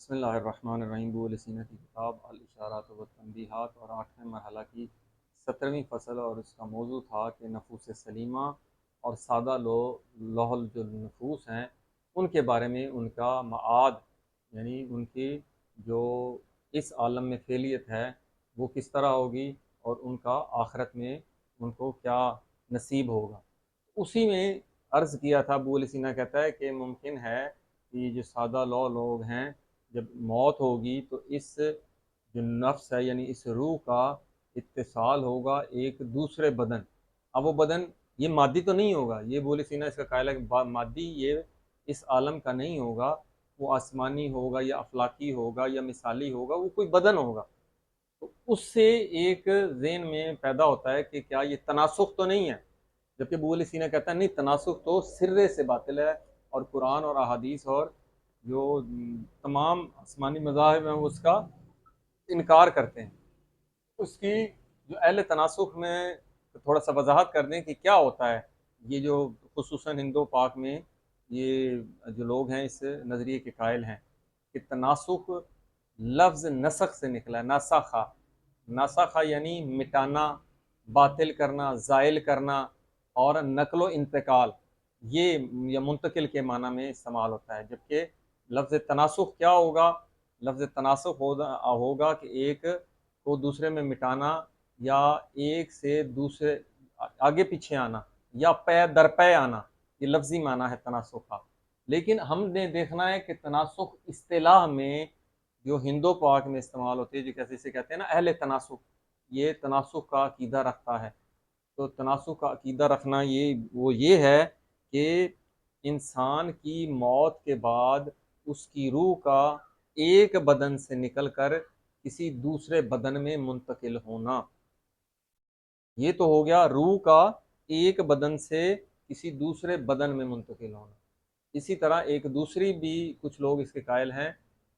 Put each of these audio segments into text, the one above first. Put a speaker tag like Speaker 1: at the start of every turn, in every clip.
Speaker 1: بسم اللہ الرحمن الرحیم۔ بول سینہ کی کتاب الاشارات و تنبیہات اور 8ویں مرحلہ کی 17ویں فصل، اور اس کا موضوع تھا کہ نفوس سلیمہ اور سادہ لوحل جو نفوس ہیں ان کے بارے میں ان کا معاد، یعنی ان کی جو اس عالم میں فعلیت ہے وہ کس طرح ہوگی اور ان کا آخرت میں ان کو کیا نصیب ہوگا۔ اسی میں عرض کیا تھا، ابو سینہ کہتا ہے کہ ممکن ہے کہ یہ جو سادہ لوگ ہیں جب موت ہوگی تو اس جو نفس ہے یعنی اس روح کا اتصال ہوگا ایک دوسرے بدن۔ اب وہ بدن یہ مادی تو نہیں ہوگا، یہ بولے سینا اس کا قائل ہے کہ مادی یہ اس عالم کا نہیں ہوگا، وہ آسمانی ہوگا یا افلاکی ہوگا یا مثالی ہوگا، وہ کوئی بدن ہوگا۔ تو اس سے ایک ذہن میں پیدا ہوتا ہے کہ کیا یہ تناسخ تو نہیں ہے، جبکہ ابو علی سینا کہتا ہے نہیں، تناسخ تو سرے سے باطل ہے، اور قرآن اور احادیث اور جو تمام آسمانی مذاہب ہیں وہ اس کا انکار کرتے ہیں۔ اس کی جو اہل تناسخ میں تھوڑا سا وضاحت کر دیں کہ کیا ہوتا ہے یہ جو خصوصاً ہندو پاک میں یہ جو لوگ ہیں اس نظریے کے قائل ہیں کہ تناسخ لفظ نسخ سے نکلا ہے، ناسخہ، ناسخہ یعنی مٹانا، باطل کرنا، زائل کرنا، اور نقل و انتقال یہ یا منتقل کے معنی میں استعمال ہوتا ہے۔ جبکہ لفظ تناسخ کیا ہوگا؟ لفظ تناسخ ہوگا کہ ایک کو دوسرے میں مٹانا، یا ایک سے دوسرے آگے پیچھے آنا، یا پے در پے آنا، یہ لفظی معنی ہے تناسخ کا۔ لیکن ہم نے دیکھنا ہے کہ تناسخ اصطلاح میں جو ہندو پاک میں استعمال ہوتی ہے، جو کیسے اسے کہتے ہیں نا اہل تناسخ، یہ تناسخ کا عقیدہ رکھتا ہے۔ تو تناسخ کا عقیدہ رکھنا یہ ہے کہ انسان کی موت کے بعد اس کی روح کا ایک بدن سے نکل کر کسی دوسرے بدن میں منتقل ہونا۔ یہ تو ہو گیا روح کا ایک بدن سے کسی دوسرے بدن میں منتقل ہونا۔ اسی طرح ایک دوسری بھی کچھ لوگ اس کے قائل ہیں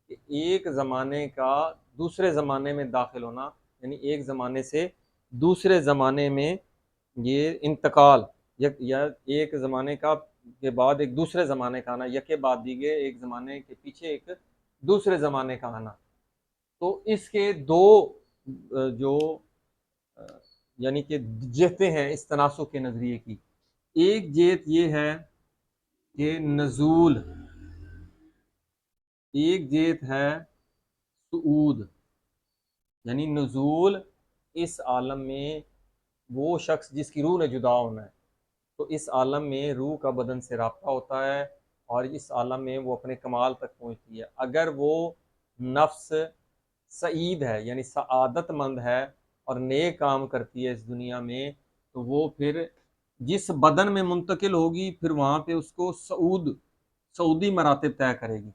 Speaker 1: کہ ایک زمانے کا دوسرے زمانے میں داخل ہونا، یعنی ایک زمانے سے دوسرے زمانے میں یہ انتقال، یا ایک زمانے کا کے بعد ایک دوسرے زمانے کا آنا، یکے بعد دیگے ایک زمانے کے پیچھے ایک دوسرے زمانے کا آنا۔ تو اس کے دو جو یعنی کہ جہتیں ہیں اس تناسخ کے نظریے کی۔ ایک جہت یہ ہے کہ نزول، ایک جہت ہے صعود، یعنی نزول اس عالم میں وہ شخص جس کی روح نے جدا ہونا ہے، تو اس عالم میں روح کا بدن سے رابطہ ہوتا ہے اور اس عالم میں وہ اپنے کمال تک پہنچتی ہے۔ اگر وہ نفس سعید ہے یعنی سعادت مند ہے اور نیک کام کرتی ہے اس دنیا میں، تو وہ پھر جس بدن میں منتقل ہوگی پھر وہاں پہ اس کو سعودی مراتب طے کرے گی،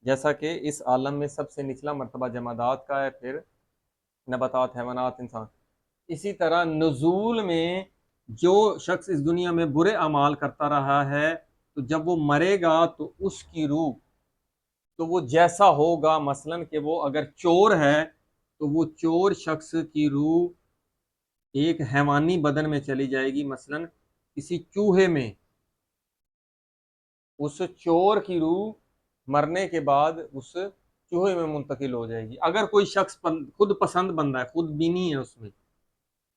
Speaker 1: جیسا کہ اس عالم میں سب سے نچلا مرتبہ جمادات کا ہے، پھر نباتات، حیوانات، انسان۔ اسی طرح نزول میں جو شخص اس دنیا میں برے اعمال کرتا رہا ہے، تو جب وہ مرے گا تو اس کی روح تو وہ جیسا ہوگا، مثلاً کہ وہ اگر چور ہے تو وہ چور شخص کی روح ایک حیوانی بدن میں چلی جائے گی، مثلاً کسی چوہے میں، اس چور کی روح مرنے کے بعد اس چوہے میں منتقل ہو جائے گی۔ اگر کوئی شخص خود پسند بندہ ہے، خود بینی ہے اس میں،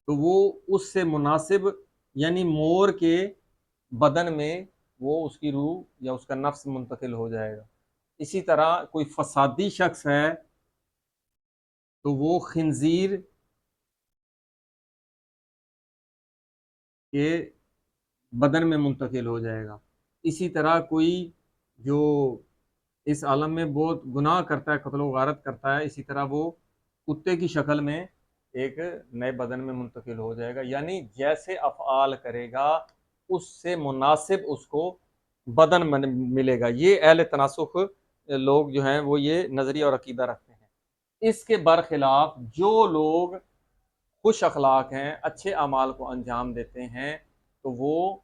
Speaker 1: تو وہ اس سے مناسب یعنی مور کے بدن میں وہ اس کی روح یا اس کا نفس منتقل ہو جائے گا۔ اسی طرح کوئی فسادی شخص ہے تو وہ خنزیر کے بدن میں منتقل ہو جائے گا۔ اسی طرح کوئی جو اس عالم میں بہت گناہ کرتا ہے، قتل و غارت کرتا ہے، اسی طرح وہ کتے کی شکل میں ایک نئے بدن میں منتقل ہو جائے گا، یعنی جیسے افعال کرے گا اس سے مناسب اس کو بدن ملے گا۔ یہ اہل تناسخ لوگ جو ہیں وہ یہ نظریہ اور عقیدہ رکھتے ہیں۔ اس کے برخلاف جو لوگ خوش اخلاق ہیں، اچھے اعمال کو انجام دیتے ہیں، تو وہ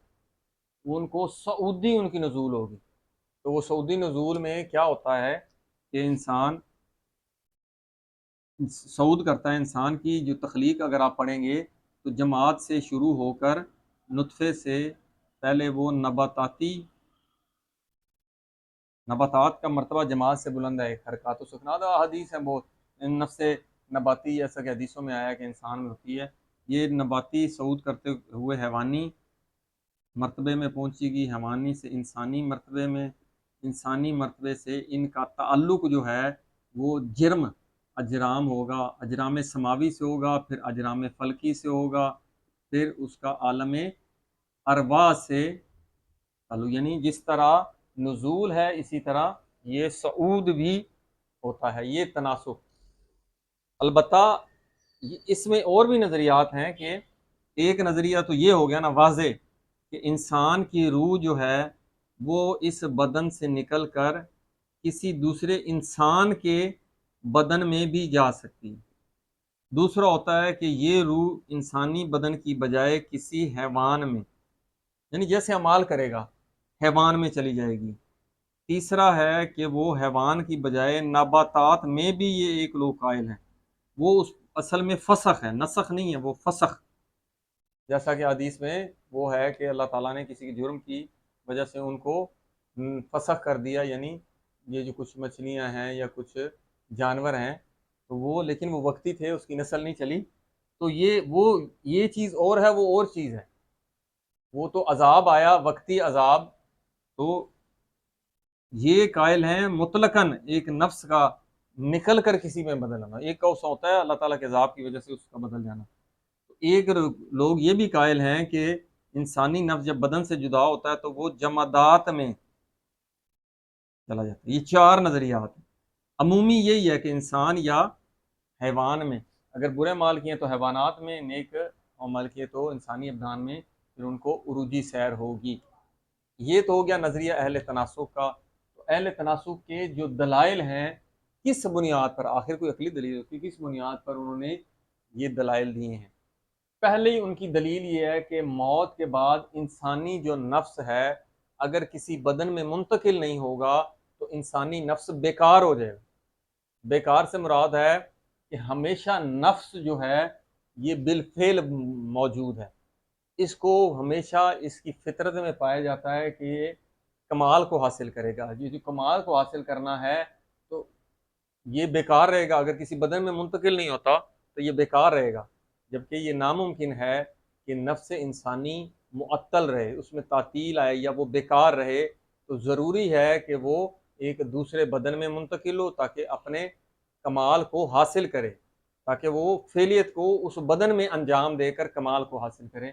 Speaker 1: ان کو سعودی ان کی نزول ہوگی۔ تو وہ سعودی نزول میں کیا ہوتا ہے کہ انسان صعود کرتا ہے۔ انسان کی جو تخلیق اگر آپ پڑھیں گے تو جماعت سے شروع ہو کر نطفے سے پہلے وہ نباتاتی نباتات کا مرتبہ جماعت سے بلند ہے، ایک حرکات و سکنات حدیث ہے بہت، نفس نباتی جیسا کہ حدیثوں میں آیا کہ انسان میں ہوتی ہے، یہ نباتی صعود کرتے ہوئے حیوانی مرتبے میں پہنچے گی، حیوانی سے انسانی مرتبے میں، انسانی مرتبے سے ان کا تعلق جو ہے وہ جرم اجرام ہوگا، اجرام سماوی سے ہوگا، پھر اجرام فلکی سے ہوگا، پھر اس کا عالم ارواح سے تعلق، یعنی جس طرح نزول ہے اسی طرح یہ صعود بھی ہوتا ہے، یہ تناسب۔ البتہ اس میں اور بھی نظریات ہیں، کہ ایک نظریہ تو یہ ہو گیا نا واضح کہ انسان کی روح جو ہے وہ اس بدن سے نکل کر کسی دوسرے انسان کے بدن میں بھی جا سکتی، دوسرا ہوتا ہے کہ یہ روح انسانی بدن کی بجائے کسی حیوان میں، یعنی جیسے اعمال کرے گا حیوان میں چلی جائے گی، تیسرا ہے کہ وہ حیوان کی بجائے نباتات میں بھی، یہ ایک لوگ قائل ہیں، وہ اس اصل میں فسخ ہے، نسخ نہیں ہے، وہ فسخ، جیسا کہ حدیث میں وہ ہے کہ اللہ تعالیٰ نے کسی جرم کی وجہ سے ان کو فسخ کر دیا، یعنی یہ جو کچھ مچھلیاں ہیں یا کچھ جانور ہیں تو وہ، لیکن وہ وقتی تھے، اس کی نسل نہیں چلی، تو یہ چیز اور ہے، وہ اور چیز ہے، وہ تو عذاب آیا وقتی عذاب، تو یہ قائل ہیں مطلقاً ایک نفس کا نکل کر کسی میں بدلنا، ایک کا اس ہوتا ہے اللہ تعالیٰ کے عذاب کی وجہ سے اس کا بدل جانا، ایک لوگ یہ بھی قائل ہیں کہ انسانی نفس جب بدن سے جدا ہوتا ہے تو وہ جمادات میں چلا جاتا ہے۔ یہ چار نظریات ہیں، عمومی یہی ہے کہ انسان یا حیوان میں، اگر برے مال کیے تو حیوانات میں، نیک عمل کیے تو انسانی ابدان میں، پھر ان کو عروجی سیر ہوگی۔ یہ تو ہو گیا نظریہ اہل تناسخ کا۔ تو اہل تناسخ کے جو دلائل ہیں، کس بنیاد پر، آخر کوئی عقلی دلیل ہوتی ہے، کس بنیاد پر انہوں نے یہ دلائل دیے ہیں؟ پہلے ہی ان کی دلیل یہ ہے کہ موت کے بعد انسانی جو نفس ہے اگر کسی بدن میں منتقل نہیں ہوگا تو انسانی نفس بیکار ہو جائے گا۔ بیکار سے مراد ہے کہ ہمیشہ نفس جو ہے یہ بالفعل موجود ہے، اس کو ہمیشہ اس کی فطرت میں پایا جاتا ہے کہ یہ کمال کو حاصل کرے گا، یہ جو کمال کو حاصل کرنا ہے تو یہ بیکار رہے گا، اگر کسی بدن میں منتقل نہیں ہوتا تو یہ بیکار رہے گا، جبکہ یہ ناممکن ہے کہ نفس انسانی معطل رہے، اس میں تعطیل آئے یا وہ بیکار رہے، تو ضروری ہے کہ وہ ایک دوسرے بدن میں منتقل ہو تاکہ اپنے کمال کو حاصل کرے، تاکہ وہ فعلیت کو اس بدن میں انجام دے کر کمال کو حاصل کرے۔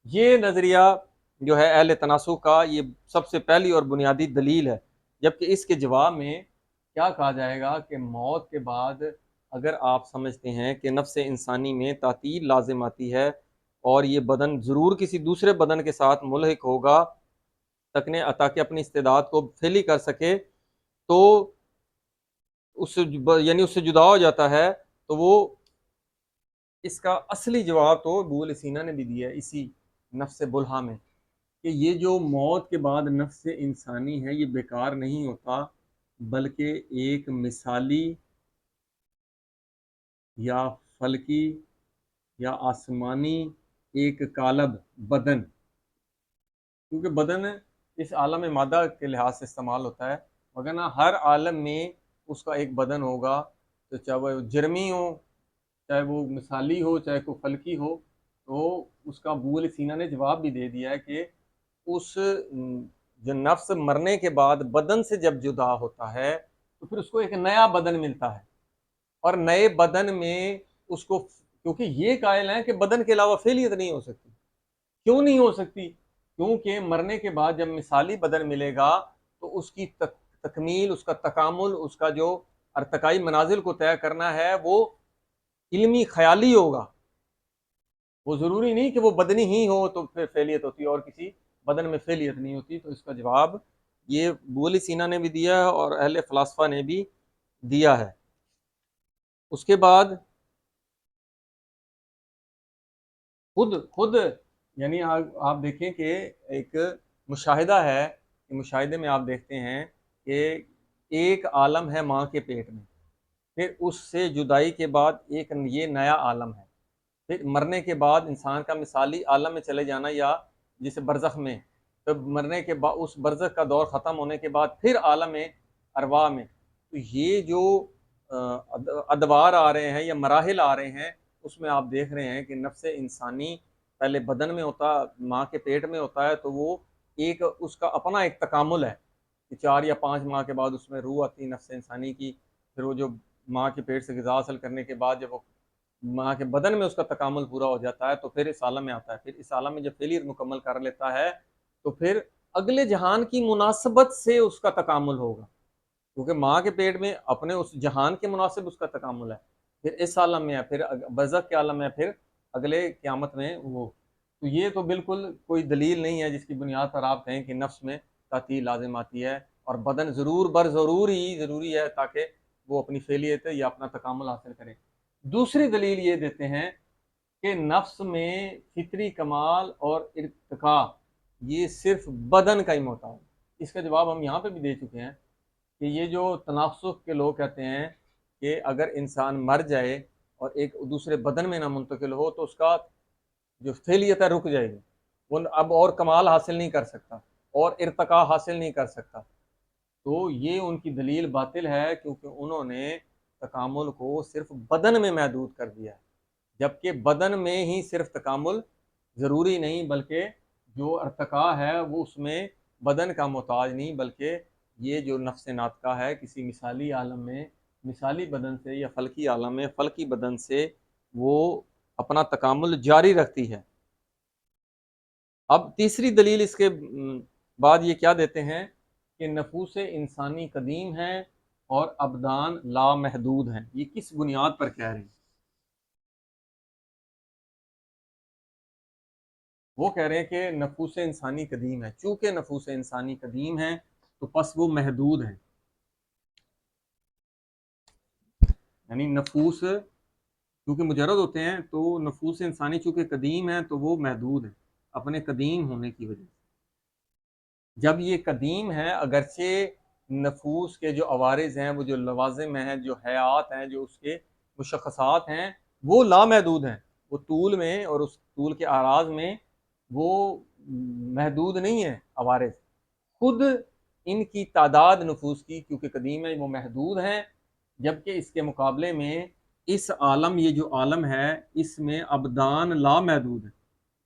Speaker 1: یہ نظریہ جو ہے اہل تناسخ کا، یہ سب سے پہلی اور بنیادی دلیل ہے، جبکہ اس کے جواب میں کیا کہا جائے گا کہ موت کے بعد اگر آپ سمجھتے ہیں کہ نفس انسانی میں تعطیل لازم آتی ہے اور یہ بدن ضرور کسی دوسرے بدن کے ساتھ ملحق ہوگا تاکہ اپنی استعداد کو فعلی کر سکے، تو یعنی اس سے جدا ہو جاتا ہے، تو وہ اس کا اصلی جواب تو ابو علیٰ سینا نے بھی دیا ہے اسی نفس بلہا میں، کہ یہ جو موت کے بعد نفس انسانی ہے یہ بیکار نہیں ہوتا، بلکہ ایک مثالی یا فلکی یا آسمانی ایک کالب بدن، کیونکہ بدن اس عالم مادہ کے لحاظ سے استعمال ہوتا ہے، مگر ہر عالم میں اس کا ایک بدن ہوگا، تو چاہے وہ جرمی ہو، چاہے وہ مثالی ہو، چاہے کوئی فلکی ہو، تو اس کا ابو علیٰ سینا نے جواب بھی دے دیا ہے کہ اس جو نفس مرنے کے بعد بدن سے جب جدا ہوتا ہے تو پھر اس کو ایک نیا بدن ملتا ہے، اور نئے بدن میں اس کو، کیونکہ یہ قائل ہیں کہ بدن کے علاوہ فعلیت نہیں ہو سکتی، کیوں نہیں ہو سکتی؟ کیونکہ مرنے کے بعد جب مثالی بدن ملے گا تو اس کی تکمیل، اس کا تکامل، اس کا جو ارتقائی منازل کو طے کرنا ہے وہ علمی خیالی ہوگا، وہ ضروری نہیں کہ وہ بدنی ہی ہو تو پھر فعلیت ہوتی ہے اور کسی بدن میں فعلیت نہیں ہوتی۔ تو اس کا جواب یہ ابو علیٰ سینا نے بھی دیا ہے اور اہل فلاسفہ نے بھی دیا ہے۔ اس کے بعد خود یعنی آپ دیکھیں کہ ایک مشاہدہ ہے، مشاہدے میں آپ دیکھتے ہیں کہ ایک عالم ہے ماں کے پیٹ میں، پھر اس سے جدائی کے بعد ایک یہ نیا عالم ہے، پھر مرنے کے بعد انسان کا مثالی عالم میں چلے جانا یا جسے برزخ میں، تو مرنے کے بعد اس برزخ کا دور ختم ہونے کے بعد پھر عالم ارواح میں. تو یہ جو ادوار آ رہے ہیں یا مراحل آ رہے ہیں، اس میں آپ دیکھ رہے ہیں کہ نفس انسانی پہلے بدن میں ہوتا، ماں کے پیٹ میں ہوتا ہے، تو وہ ایک اس کا اپنا ایک تکامل ہے کہ 4 یا 5 ماہ کے بعد اس میں روح آتی ہے نفس انسانی کی. پھر وہ جو ماں کے پیٹ سے غذا حاصل کرنے کے بعد جب وہ ماں کے بدن میں اس کا تکامل پورا ہو جاتا ہے تو پھر اس عالم میں آتا ہے. پھر اس عالم میں جب فیلئر مکمل کر لیتا ہے تو پھر اگلے جہان کی مناسبت سے اس کا تکامل ہوگا، کیونکہ ماں کے پیٹ میں اپنے اس جہان کے مناسب اس کا تکامل ہے. پھر اس عالم میں ہے، پھر برزخ کے عالم میں، پھر اگلے قیامت میں وہ. تو یہ تو بالکل کوئی دلیل نہیں ہے جس کی بنیاد پر آپ کہیں کہ نفس میں تعطیل لازم آتی ہے اور بدن ضرور بر ضرور ہی ضروری ہے تاکہ وہ اپنی فعلیت یا اپنا تکامل حاصل کرے. دوسری دلیل یہ دیتے ہیں کہ نفس میں فطری کمال اور ارتقاء یہ صرف بدن کا ہی محتاج ہے. اس کا جواب ہم یہاں پہ بھی دے چکے ہیں کہ یہ جو تناسخ کے لوگ کہتے ہیں کہ اگر انسان مر جائے اور ایک دوسرے بدن میں نہ منتقل ہو تو اس کا جو فعلیت ہے رک جائے گی، وہ اب اور کمال حاصل نہیں کر سکتا اور ارتقاء حاصل نہیں کر سکتا. تو یہ ان کی دلیل باطل ہے کیونکہ انہوں نے تکامل کو صرف بدن میں محدود کر دیا ہے، جبکہ بدن میں ہی صرف تکامل ضروری نہیں، بلکہ جو ارتقاء ہے وہ اس میں بدن کا محتاج نہیں، بلکہ یہ جو نفس ناطقہ ہے کسی مثالی عالم میں مثالی بدن سے یا فلکی عالم میں فلکی بدن سے وہ اپنا تکامل جاری رکھتی ہے. اب تیسری دلیل اس کے بعد یہ کیا دیتے ہیں کہ نفوس انسانی قدیم ہے اور ابدان لامحدود ہیں. یہ کس بنیاد پر کہہ رہے ہیں؟ وہ کہہ رہے ہیں کہ نفوس انسانی قدیم ہے، چونکہ نفوس انسانی قدیم ہے تو پس وہ محدود ہیں. یعنی نفوس چونکہ مجرد ہوتے ہیں تو نفوس انسانی چونکہ قدیم ہے تو وہ محدود ہے اپنے قدیم ہونے کی وجہ سے. جب یہ قدیم ہے، اگرچہ نفوس کے جو عوارض ہیں، وہ جو لوازم ہیں، جو حیات ہیں، جو اس کے مشخصات ہیں، وہ لامحدود ہیں. وہ طول میں اور اس طول کے اعراض میں وہ محدود نہیں ہے. عوارض خود ان کی تعداد نفوس کی کیونکہ قدیم ہے وہ محدود ہیں، جبکہ اس کے مقابلے میں اس عالم، یہ جو عالم ہے اس میں ابدان لامحدود ہے.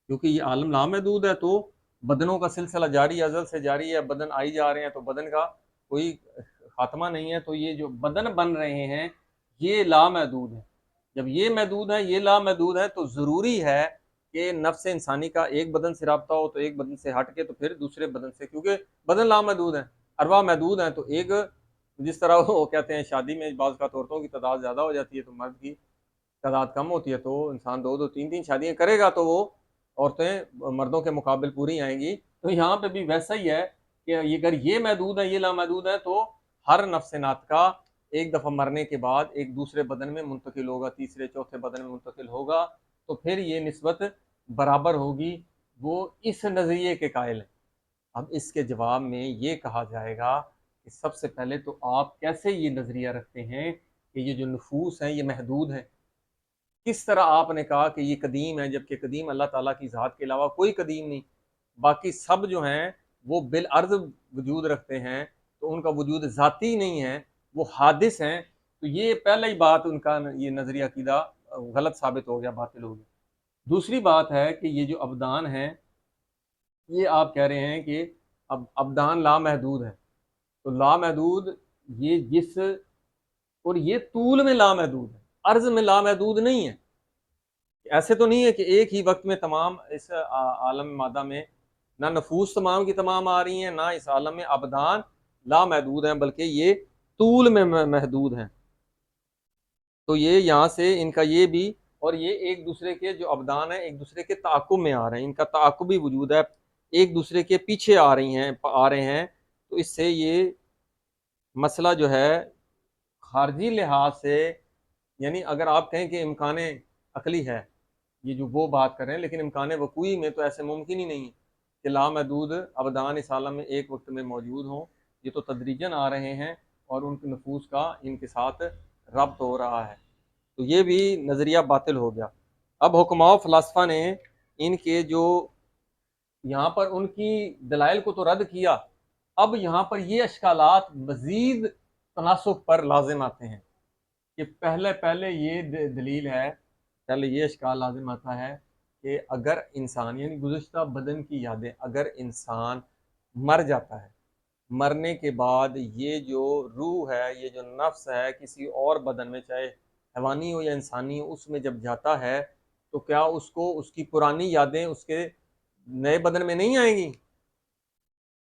Speaker 1: کیونکہ یہ عالم لامحدود ہے تو بدنوں کا سلسلہ جاری ازل سے جاری ہے، بدن آئی جا رہے ہیں تو بدن کا کوئی خاتمہ نہیں ہے. تو یہ جو بدن بن رہے ہیں یہ لامحدود ہے. جب یہ محدود ہے، یہ لامحدود ہے، تو ضروری ہے کہ نفس انسانی کا ایک بدن سے رابطہ ہو تو ایک بدن سے ہٹ کے تو پھر دوسرے بدن سے، کیونکہ بدن لامحدود ہیں، ارواح محدود ہیں. تو ایک جس طرح وہ کہتے ہیں شادی میں بعض کا عورتوں کی تعداد زیادہ ہو جاتی ہے تو مرد کی تعداد کم ہوتی ہے، تو انسان 2 2 3 3 شادیاں کرے گا تو وہ عورتیں مردوں کے مقابل پوری آئیں گی. تو یہاں پہ بھی ویسا ہی ہے کہ اگر یہ محدود ہے، یہ لامحدود ہے، تو ہر نفس ناطقہ ایک دفعہ مرنے کے بعد ایک دوسرے بدن میں منتقل ہوگا، تیسرے چوتھے بدن میں منتقل ہوگا، تو پھر یہ نسبت برابر ہوگی. وہ اس نظریے کے قائل ہیں. اب اس کے جواب میں یہ کہا جائے گا کہ سب سے پہلے تو آپ کیسے یہ نظریہ رکھتے ہیں کہ یہ جو نفوس ہیں یہ محدود ہیں؟ کس طرح آپ نے کہا کہ یہ قدیم ہے جبکہ قدیم اللہ تعالیٰ کی ذات کے علاوہ کوئی قدیم نہیں، باقی سب جو ہیں وہ بالعرض وجود رکھتے ہیں تو ان کا وجود ذاتی نہیں ہے، وہ حادث ہیں. تو یہ پہلے ہی بات ان کا یہ نظریہ عقیدہ غلط ثابت ہو گیا، باطل ہو گیا. دوسری بات ہے کہ یہ جو ابدان ہیں یہ آپ کہہ رہے ہیں کہ اب ابدان لامحدود ہے. تو لامحدود یہ جس اور یہ طول میں لامحدود ہے، عرض میں لامحدود نہیں ہے. ایسے تو نہیں ہے کہ ایک ہی وقت میں تمام اس عالم مادہ میں نہ نفوس تمام کی تمام آ رہی ہیں، نہ اس عالم میں ابدان لامحدود ہیں، بلکہ یہ طول میں محدود ہیں. تو یہ یہاں سے ان کا یہ بھی، اور یہ ایک دوسرے کے جو ابدان ہیں ایک دوسرے کے تعاقب میں آ رہے ہیں، ان کا تعاقبی وجود ہے، ایک دوسرے کے پیچھے آ رہے ہیں. تو اس سے یہ مسئلہ جو ہے خارجی لحاظ سے، یعنی اگر آپ کہیں کہ امکان عقلی ہے، یہ جو وہ بات کر رہے ہیں، لیکن امکان وقوعی میں تو ایسے ممکن ہی نہیں ہے کہ لامحدود ابدان اس عالم میں ایک وقت میں موجود ہوں. یہ تو تدریجاً آ رہے ہیں اور ان کے نفوس کا ان کے ساتھ ربط ہو رہا ہے. تو یہ بھی نظریہ باطل ہو گیا. اب حکماء و فلاسفہ نے ان کے جو یہاں پر ان کی دلائل کو تو رد کیا، اب یہاں پر یہ اشکالات مزید تناسخ پر لازم آتے ہیں کہ پہلے یہ دلیل ہے، پہلے یہ اشکال لازم آتا ہے کہ اگر انسان یعنی گزشتہ بدن کی یادیں، اگر انسان مر جاتا ہے، مرنے کے بعد یہ جو روح ہے، یہ جو نفس ہے، کسی اور بدن میں چاہے حیوانی ہو یا انسانی ہو، اس میں جب جاتا ہے تو کیا اس کو اس کی پرانی یادیں اس کے نئے بدن میں نہیں آئیں گی؟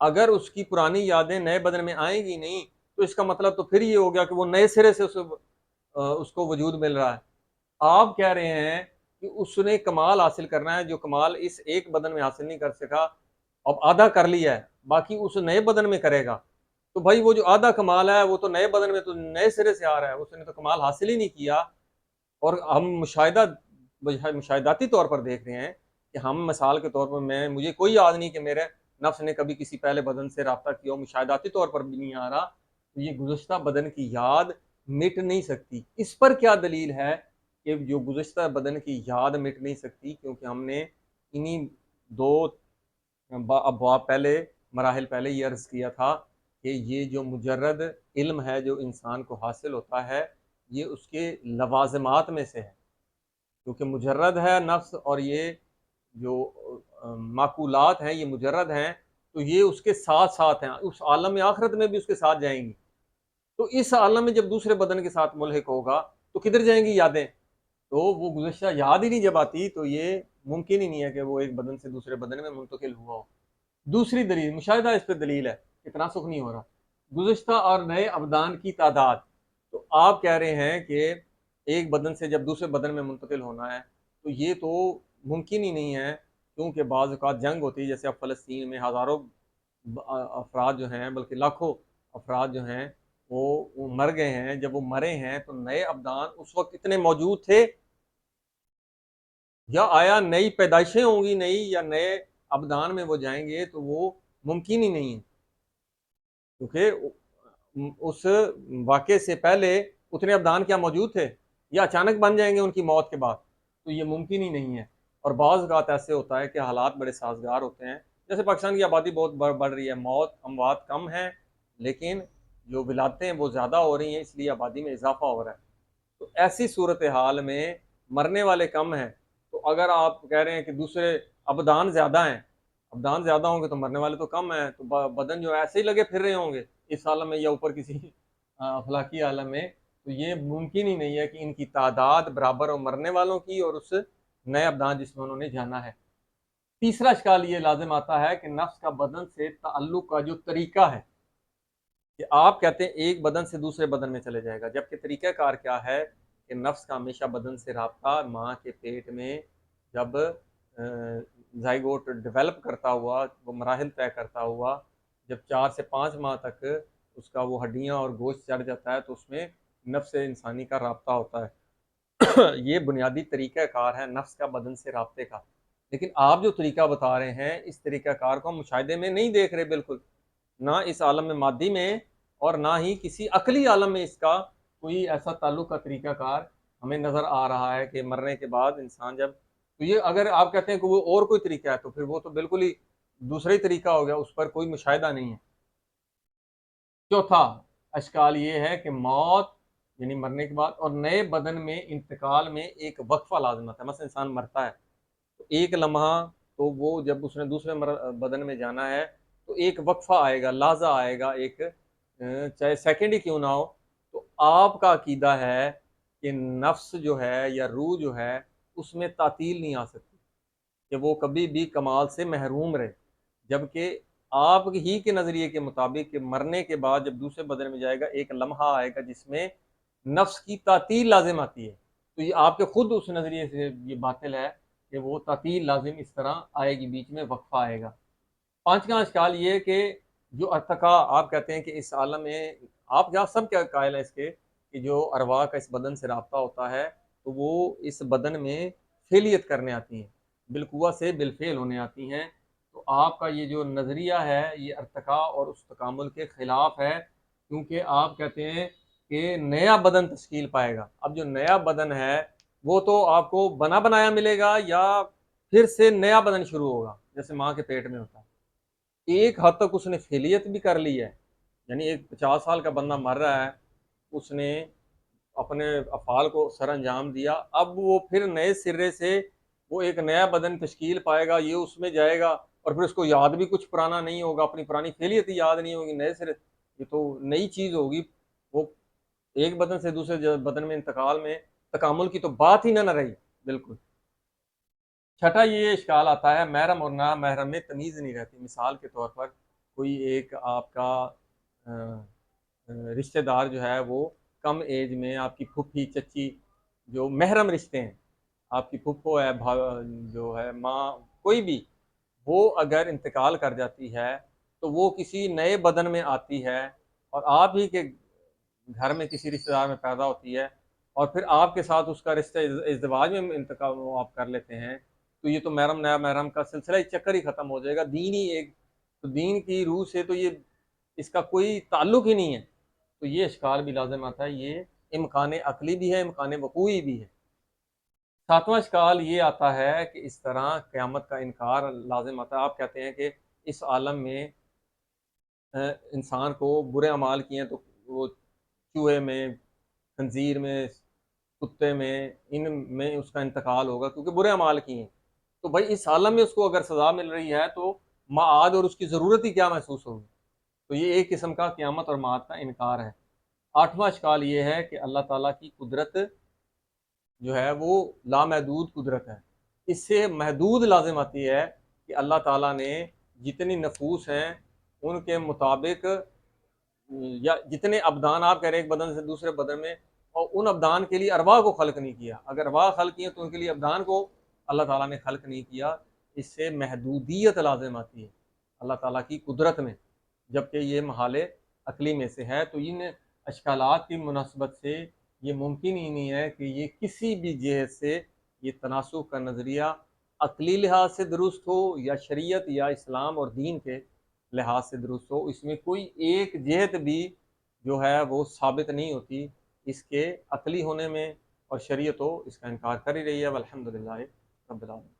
Speaker 1: اگر اس کی پرانی یادیں نئے بدن میں آئیں گی نہیں تو اس کا مطلب تو پھر یہ ہو گیا کہ وہ نئے سرے سے اس کو وجود مل رہا ہے۔ آپ کہہ رہے ہیں کہ اس نے کمال حاصل کرنا ہے جو کمال اس ایک بدن میں حاصل نہیں کر سکا، اب آدھا کر لیا ہے، باقی اس نئے بدن میں کرے گا، تو بھائی وہ جو آدھا کمال ہے وہ تو نئے بدن میں تو نئے سرے سے آ رہا ہے، اس نے تو کمال حاصل ہی نہیں کیا۔ اور ہم مشاہداتی طور پر دیکھ رہے ہیں کہ ہم مثال کے طور پر مجھے کوئی یاد نہیں کہ میرے نفس نے کبھی کسی پہلے بدن سے رابطہ کیا ہو، مشاہداتی طور پر بھی نہیں آ رہا، تو یہ گزشتہ بدن کی یاد مٹ نہیں سکتی۔ اس پر کیا دلیل ہے کہ جو گزشتہ بدن کی یاد مٹ نہیں سکتی؟ کیونکہ ہم نے انہی دو ابواب پہلے مراحل پہلے یہ عرض کیا تھا کہ یہ جو مجرد علم ہے جو انسان کو حاصل ہوتا ہے، یہ اس کے لوازمات میں سے ہے، کیونکہ مجرد ہے نفس، اور یہ جو معقولات ہیں یہ مجرد ہیں، تو یہ اس کے ساتھ ساتھ ہیں، اس عالم آخرت میں بھی اس کے ساتھ جائیں گی۔ تو اس عالم میں جب دوسرے بدن کے ساتھ ملحق ہوگا تو کدھر جائیں گی یادیں؟ تو وہ گزشتہ یاد ہی نہیں جب آتی تو یہ ممکن ہی نہیں ہے کہ وہ ایک بدن سے دوسرے بدن میں منتقل ہوا ہو۔ دوسری دلیل مشاہدہ اس پہ دلیل ہے کہ تناسخ نہیں ہو رہا، گزشتہ اور نئے ابدان کی تعداد۔ تو آپ کہہ رہے ہیں کہ ایک بدن سے جب دوسرے بدن میں منتقل ہونا ہے تو یہ تو ممکن ہی نہیں ہے، کیونکہ بعض اوقات جنگ ہوتی ہے، جیسے اب فلسطین میں ہزاروں افراد جو ہیں، بلکہ لاکھوں افراد جو ہیں وہ مر گئے ہیں، جب وہ مرے ہیں تو نئے ابدان اس وقت اتنے موجود تھے، یا آیا نئی پیدائشیں ہوں گی نئی، یا نئے ابدان میں وہ جائیں گے؟ تو وہ ممکن ہی نہیں ہے، کیونکہ اس واقعے سے پہلے اتنے ابدان کیا موجود تھے، یا اچانک بن جائیں گے ان کی موت کے بعد؟ تو یہ ممکن ہی نہیں ہے۔ اور بعض اوقات ایسے ہوتا ہے کہ حالات بڑے سازگار ہوتے ہیں، جیسے پاکستان کی آبادی بہت بڑھ رہی ہے، موت اموات کم ہیں، لیکن جو ولادتیں ہیں وہ زیادہ ہو رہی ہیں، اس لیے آبادی میں اضافہ ہو رہا ہے۔ تو ایسی صورتحال میں مرنے والے کم ہیں، تو اگر آپ کہہ رہے ہیں کہ دوسرے ابدان زیادہ ہیں، ابدان زیادہ ہوں گے تو مرنے والے تو کم ہیں، تو بدن جو ایسے ہی لگے پھر رہے ہوں گے اس عالم میں یا اوپر کسی افلاکی عالم میں، تو یہ ممکن ہی نہیں ہے کہ ان کی تعداد برابر ہو مرنے والوں کی اور اس نئے ابدان جس میں انہوں نے جانا ہے۔ تیسرا اشکال یہ لازم آتا ہے کہ نفس کا بدن سے تعلق کا جو طریقہ ہے، کہ آپ کہتے ہیں ایک بدن سے دوسرے بدن میں چلے جائے گا، جبکہ طریقہ کار کیا ہے کہ نفس کا ہمیشہ بدن سے رابطہ ماں کے پیٹ میں جب زائگوٹ ڈیولپ کرتا ہوا، وہ مراحل طے کرتا ہوا، جب 4 سے 5 ماہ تک اس کا وہ ہڈیاں اور گوشت چڑھ جاتا ہے تو اس میں نفس انسانی کا رابطہ ہوتا ہے۔ یہ بنیادی طریقہ کار ہے نفس کا بدن سے رابطے کا، لیکن آپ جو طریقہ بتا رہے ہیں اس طریقہ کار کو ہم مشاہدے میں نہیں دیکھ رہے، بالکل نہ اس عالم میں مادی میں اور نہ ہی کسی عقلی عالم میں اس کا کوئی ایسا تعلق کا طریقہ کار ہمیں نظر آ رہا ہے کہ مرنے کے بعد انسان جب، تو یہ اگر آپ کہتے ہیں کہ وہ اور کوئی طریقہ ہے تو پھر وہ تو بالکل ہی دوسرا ہی طریقہ ہو گیا، اس پر کوئی مشاہدہ نہیں ہے۔ چوتھا اشکال یہ ہے کہ موت یعنی مرنے کے بعد اور نئے بدن میں انتقال میں ایک وقفہ لازمت ہے، مثلا انسان مرتا ہے تو ایک لمحہ، تو وہ جب اس نے دوسرے بدن میں جانا ہے تو ایک وقفہ آئے گا، لحظہ آئے گا، ایک چاہے سیکنڈ ہی کیوں نہ ہو۔ تو آپ کا عقیدہ ہے کہ نفس جو ہے یا روح جو ہے اس میں تعطیل نہیں آ سکتی، کہ وہ کبھی بھی کمال سے محروم رہے، جبکہ آپ ہی کے نظریے کے مطابق کہ مرنے کے بعد جب دوسرے بدن میں جائے گا ایک لمحہ آئے گا جس میں نفس کی تعطیل لازم آتی ہے، تو یہ آپ کے خود اس نظریے سے یہ باطل ہے کہ وہ تعطیل لازم اس طرح آئے گی، بیچ میں وقفہ آئے گا۔ پانچواں اشکال یہ کہ جو ارتقا آپ کہتے ہیں کہ اس عالم میں، آپ یہاں سب کیا قائل ہیں اس کے کہ جو ارواح کا اس بدن سے رابطہ ہوتا ہے تو وہ اس بدن میں فعلیت کرنے آتی ہیں، بالقوہ سے بالفعل ہونے آتی ہیں، تو آپ کا یہ جو نظریہ ہے یہ ارتقا اور اس تکامل کے خلاف ہے، کیونکہ آپ کہتے ہیں کہ نیا بدن تشکیل پائے گا۔ اب جو نیا بدن ہے وہ تو آپ کو بنا بنایا ملے گا یا پھر سے نیا بدن شروع ہوگا جیسے ماں کے پیٹ میں ہوتا ہے۔ ایک حد تک اس نے فعلیت بھی کر لی ہے، یعنی ایک 50 سال کا بندہ مر رہا ہے، اس نے اپنے افعال کو سر انجام دیا، اب وہ پھر نئے سرے سے وہ ایک نیا بدن تشکیل پائے گا، یہ اس میں جائے گا، اور پھر اس کو یاد بھی کچھ پرانا نہیں ہوگا، اپنی پرانی فعلیت ہی یاد نہیں ہوگی، نئے سرے یہ تو نئی چیز ہوگی، وہ ایک بدن سے دوسرے بدن میں انتقال میں تکامل کی تو بات ہی نہ رہی بالکل۔ چھٹا یہ اشکال آتا ہے محرم اور نا محرم میں تمیز نہیں رہتی۔ مثال کے طور پر کوئی ایک آپ کا رشتہ دار جو ہے وہ کم ایج میں آپ کی پھوپھی چچی جو محرم رشتے ہیں، آپ کی پھپھو ہے، جو ہے ماں، کوئی بھی، وہ اگر انتقال کر جاتی ہے تو وہ کسی نئے بدن میں آتی ہے اور آپ ہی کے گھر میں کسی رشتہ دار میں پیدا ہوتی ہے، اور پھر آپ کے ساتھ اس کا رشتہ ازدواج میں انتقال آپ کر لیتے ہیں، تو یہ تو محرم نیا محرم کا سلسلہ ہی چکر ہی ختم ہو جائے گا، دین ہی ایک، تو دین کی روح سے تو یہ اس کا کوئی تعلق ہی نہیں ہے، تو یہ اشکال بھی لازم آتا ہے، یہ امکان عقلی بھی ہے، امکان وقوعی بھی ہے۔ ساتواں اشکال یہ آتا ہے کہ اس طرح قیامت کا انکار لازم آتا ہے، آپ کہتے ہیں کہ اس عالم میں انسان کو برے اعمال کیے ہیں تو وہ چوہے میں، خنزیر میں، کتے میں، ان میں اس کا انتقال ہوگا کیونکہ برے اعمال کیے ہیں، تو بھائی اس عالم میں اس کو اگر سزا مل رہی ہے تو معاد اور اس کی ضرورت ہی کیا محسوس ہوگی، تو یہ ایک قسم کا قیامت اور معاد کا انکار ہے۔ آٹھواں اشکال یہ ہے کہ اللہ تعالیٰ کی قدرت جو ہے وہ لامحدود قدرت ہے، اس سے محدود لازم آتی ہے کہ اللہ تعالیٰ نے جتنی نفوس ہیں ان کے مطابق، یا جتنے ابدان آپ کہہ رہے ہیں ایک بدن سے دوسرے بدن میں، اور ان ابدان کے لیے ارواح کو خلق نہیں کیا، اگر ارواح خلق کی ہیں تو ان کے لیے ابدان کو اللہ تعالیٰ نے خلق نہیں کیا، اس سے محدودیت لازم آتی ہے اللہ تعالیٰ کی قدرت میں، جبکہ یہ محال عقلی میں سے ہے، تو ان اشکالات کی مناسبت سے یہ ممکن ہی نہیں ہے کہ یہ کسی بھی جہت سے یہ تناسب کا نظریہ عقلی لحاظ سے درست ہو یا شریعت یا اسلام اور دین کے لحاظ سے درست ہو، اس میں کوئی ایک جہت بھی جو ہے وہ ثابت نہیں ہوتی اس کے عقلی ہونے میں، اور شریعت ہو اس کا انکار کر ہی رہی ہے، والحمدللہ رب العالمین۔